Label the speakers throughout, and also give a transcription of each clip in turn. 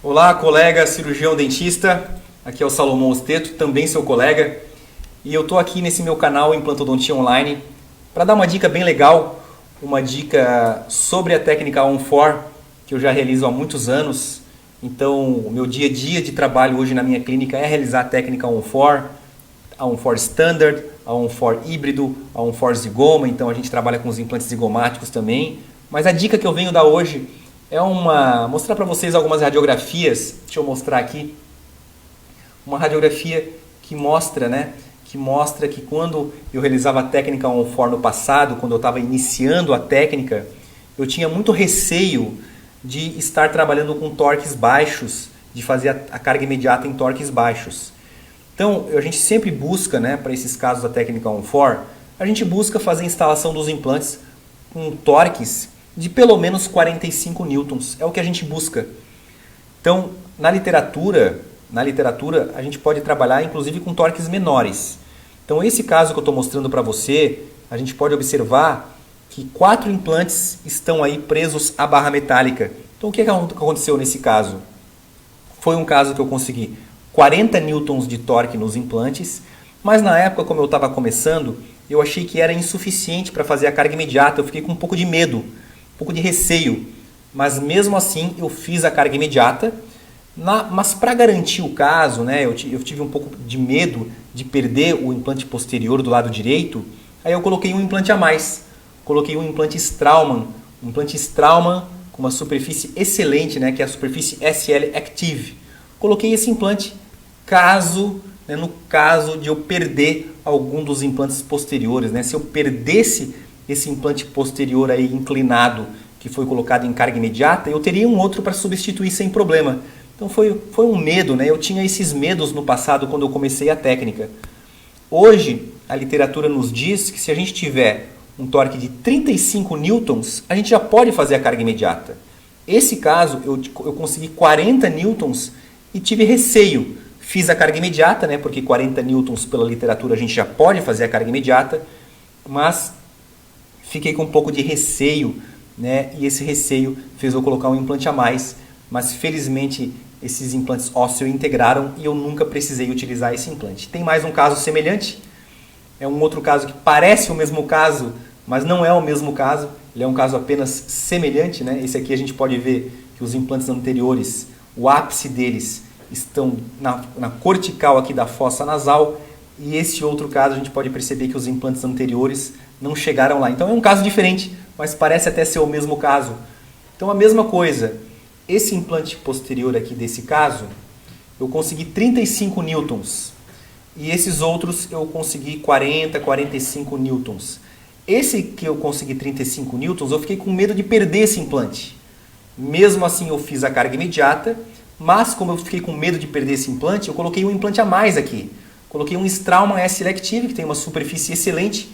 Speaker 1: Olá, colega cirurgião dentista. Aqui é o Salomão Osteto, também seu colega. E eu estou aqui nesse meu canal Implantodontia Online para dar uma dica bem legal, uma dica sobre a técnica On4 que eu já realizo há muitos anos. Então, o meu dia a dia de trabalho hoje na minha clínica é realizar a técnica On4, a On4 Standard, a On4 híbrido, a On4 zigoma. Então, a gente trabalha com os implantes zigomáticos também. Mas a dica que eu venho dar hoje é mostrar para vocês algumas radiografias. Deixa eu mostrar aqui. Uma radiografia que mostra, que quando eu realizava a técnica On4 no passado, quando eu estava iniciando a técnica, eu tinha muito receio de estar trabalhando com torques baixos, de fazer a carga imediata em torques baixos. Então, a gente sempre busca, para esses casos da técnica On4, a gente busca fazer a instalação dos implantes com torques de pelo menos 45 newtons. É o que a gente busca. Então, na literatura a gente pode trabalhar inclusive com torques menores. Então, esse caso que eu estou mostrando para você, a gente pode observar que 4 implantes estão aí presos à barra metálica. Então, o que aconteceu nesse caso? Foi um caso que eu consegui 40 newtons de torque nos implantes, mas na época, como eu estava começando, eu achei que era insuficiente para fazer a carga imediata. Eu fiquei com um pouco de medo, um pouco de receio, mas mesmo assim eu fiz a carga imediata. Mas para garantir o caso, eu tive um pouco de medo de perder o implante posterior do lado direito, aí eu coloquei um implante a mais. Coloquei um implante Straumann com uma superfície excelente, que é a superfície SL Active. Coloquei esse implante no caso de eu perder algum dos implantes posteriores. Se eu perdesse esse implante posterior aí inclinado, que foi colocado em carga imediata, eu teria um outro para substituir sem problema. Então foi um medo, eu tinha esses medos no passado quando eu comecei a técnica. Hoje, a literatura nos diz que se a gente tiver um torque de 35 newtons, a gente já pode fazer a carga imediata. Esse caso, eu consegui 40 newtons e tive receio. Fiz a carga imediata, porque 40 newtons pela literatura a gente já pode fazer a carga imediata, mas fiquei com um pouco de receio, e esse receio fez eu colocar um implante a mais, mas felizmente esses implantes ósseos integraram e eu nunca precisei utilizar esse implante. Tem mais um caso semelhante, é um outro caso que parece o mesmo caso, mas não é o mesmo caso, ele é um caso apenas semelhante. Esse aqui a gente pode ver que os implantes anteriores, o ápice deles estão na cortical aqui da fossa nasal, e esse outro caso a gente pode perceber que os implantes anteriores não chegaram lá. Então é um caso diferente, mas parece até ser o mesmo caso. Então a mesma coisa, esse implante posterior aqui desse caso, eu consegui 35 newtons. E esses outros eu consegui 40, 45 newtons. Esse que eu consegui 35 newtons, eu fiquei com medo de perder esse implante. Mesmo assim eu fiz a carga imediata, mas como eu fiquei com medo de perder esse implante, eu coloquei um implante a mais aqui. Coloquei um Straumann S-Selective, que tem uma superfície excelente.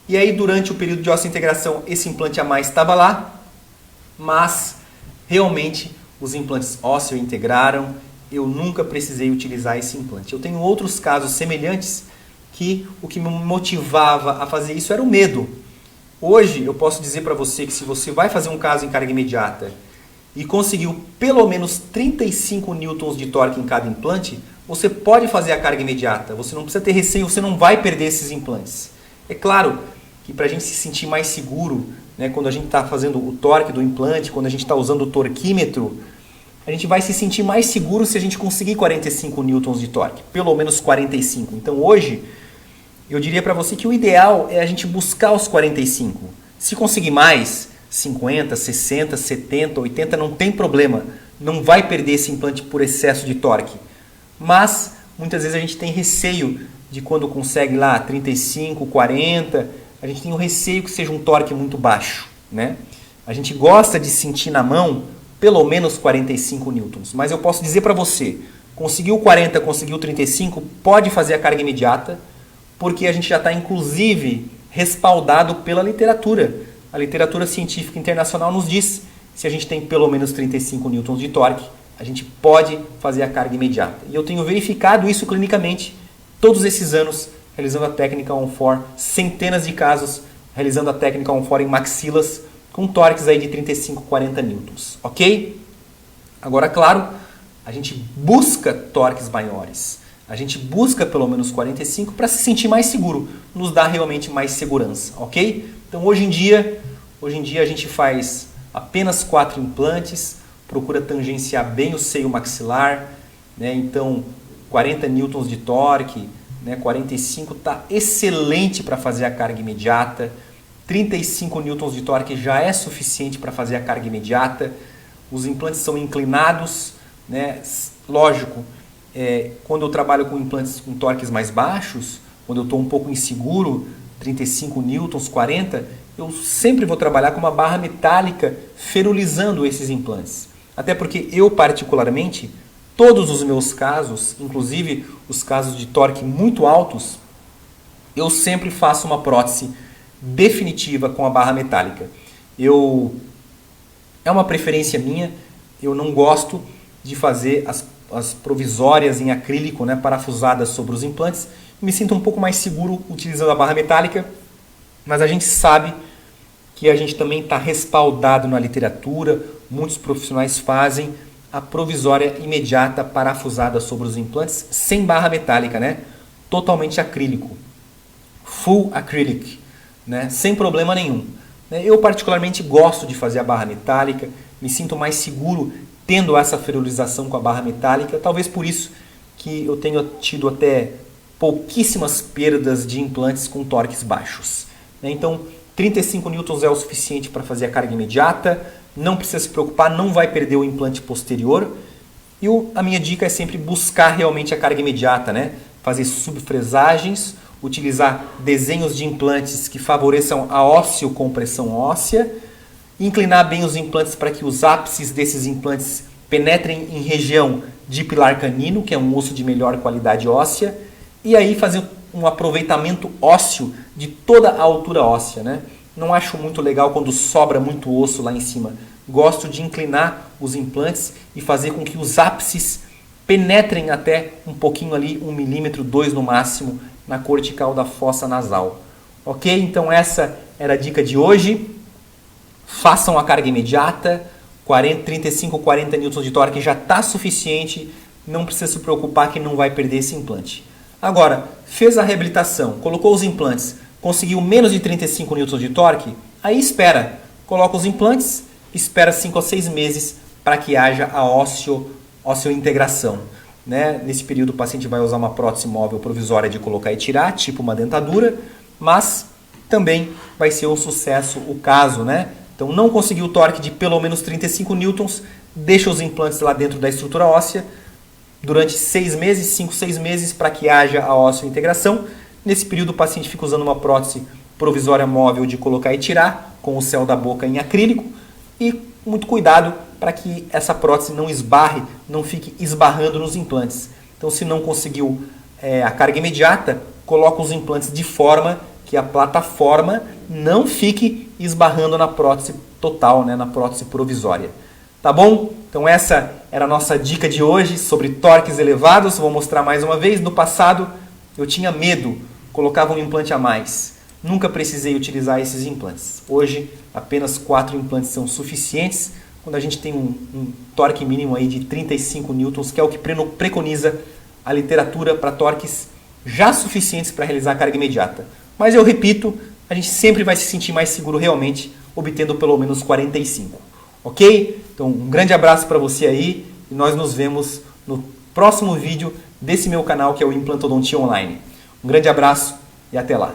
Speaker 1: E aí durante o período de osseointegração, esse implante a mais estava lá, mas realmente os implantes ósseos integraram, eu nunca precisei utilizar esse implante. Eu tenho outros casos semelhantes que o que me motivava a fazer isso era o medo. Hoje eu posso dizer para você que se você vai fazer um caso em carga imediata e conseguiu pelo menos 35 newtons de torque em cada implante, você pode fazer a carga imediata. Você não precisa ter receio, você não vai perder esses implantes. É claro que para a gente se sentir mais seguro, quando a gente está fazendo o torque do implante, quando a gente está usando o torquímetro, a gente vai se sentir mais seguro se a gente conseguir 45 newtons de torque, pelo menos 45. Então hoje, eu diria para você que o ideal é a gente buscar os 45. Se conseguir mais, 50, 60, 70, 80, não tem problema. Não vai perder esse implante por excesso de torque. Mas, muitas vezes a gente tem receio de quando consegue lá 35, 40, a gente tem o receio que seja um torque muito baixo. A gente gosta de sentir na mão pelo menos 45 newtons. Mas eu posso dizer para você, conseguiu 40, conseguiu 35, pode fazer a carga imediata, porque a gente já está inclusive respaldado pela literatura. A literatura científica internacional nos diz, se a gente tem pelo menos 35 newtons de torque, a gente pode fazer a carga imediata. E eu tenho verificado isso clinicamente todos esses anos, realizando a técnica On4, centenas de casos, realizando a técnica On4 em maxilas, com torques aí de 35, 40 newtons, ok? Agora, claro, a gente busca torques maiores. A gente busca pelo menos 45 para se sentir mais seguro, nos dá realmente mais segurança, ok? Então hoje em dia a gente faz apenas 4 implantes, procura tangenciar bem o seio maxilar, né? Então 40 newtons de torque, né? 45 está excelente para fazer a carga imediata, 35 newtons de torque já é suficiente para fazer a carga imediata, os implantes são inclinados, né? Lógico, quando eu trabalho com implantes com torques mais baixos, quando eu estou um pouco inseguro, 35 newtons, 40, eu sempre vou trabalhar com uma barra metálica ferulizando esses implantes. Até porque eu particularmente, todos os meus casos, inclusive os casos de torque muito altos, eu sempre faço uma prótese definitiva com a barra metálica. É uma preferência minha, eu não gosto de fazer as provisórias em acrílico, né, parafusadas sobre os implantes. Me sinto um pouco mais seguro utilizando a barra metálica, mas a gente sabe que a gente também está respaldado na literatura, muitos profissionais fazem a provisória imediata parafusada sobre os implantes sem barra metálica, né? Totalmente acrílico, full acrylic, né? Sem problema nenhum. Eu particularmente gosto de fazer a barra metálica, me sinto mais seguro tendo essa ferulização com a barra metálica, talvez por isso que eu tenho tido até pouquíssimas perdas de implantes com torques baixos. Então 35 newtons é o suficiente para fazer a carga imediata, não precisa se preocupar, não vai perder o implante posterior. E a minha dica é sempre buscar realmente a carga imediata, né? Fazer subfresagens, utilizar desenhos de implantes que favoreçam a osteocompressão óssea, inclinar bem os implantes para que os ápices desses implantes penetrem em região de pilar canino, que é um osso de melhor qualidade óssea, e aí fazer um aproveitamento ósseo de toda a altura óssea, né? Não acho muito legal quando sobra muito osso lá em cima. Gosto de inclinar os implantes e fazer com que os ápices penetrem até um pouquinho ali, 1 milímetro, 2 no máximo, na cortical da fossa nasal. Ok? Então essa era a dica de hoje. Façam a carga imediata, 35, 40 newtons de torque já está suficiente, não precisa se preocupar que não vai perder esse implante. Agora, fez a reabilitação, colocou os implantes, conseguiu menos de 35 newtons de torque, aí espera, coloca os implantes, espera 5 a 6 meses para que haja a osteointegração. Né? Nesse período o paciente vai usar uma prótese móvel provisória de colocar e tirar, tipo uma dentadura, mas também vai ser um sucesso o caso, né? Então não conseguiu o torque de pelo menos 35 newtons, deixa os implantes lá dentro da estrutura óssea durante 6 meses, 5, 6 meses para que haja a osteointegração. Nesse período o paciente fica usando uma prótese provisória móvel de colocar e tirar, com o céu da boca em acrílico, e muito cuidado para que essa prótese não esbarre, não fique esbarrando nos implantes. Então se não conseguiu a carga imediata, coloca os implantes de forma que a plataforma não fique esbarrando na prótese total, né, na prótese provisória. Tá bom? Então essa era a nossa dica de hoje sobre torques elevados. Vou mostrar mais uma vez. No passado eu tinha medo, colocava um implante a mais. Nunca precisei utilizar esses implantes. Hoje apenas 4 implantes são suficientes quando a gente tem um torque mínimo aí de 35 newtons, que é o que preconiza a literatura para torques já suficientes para realizar a carga imediata. Mas eu repito, a gente sempre vai se sentir mais seguro realmente, obtendo pelo menos 45. Ok? Então um grande abraço para você aí e nós nos vemos no próximo vídeo desse meu canal que é o Implantodontia Online. Um grande abraço e até lá!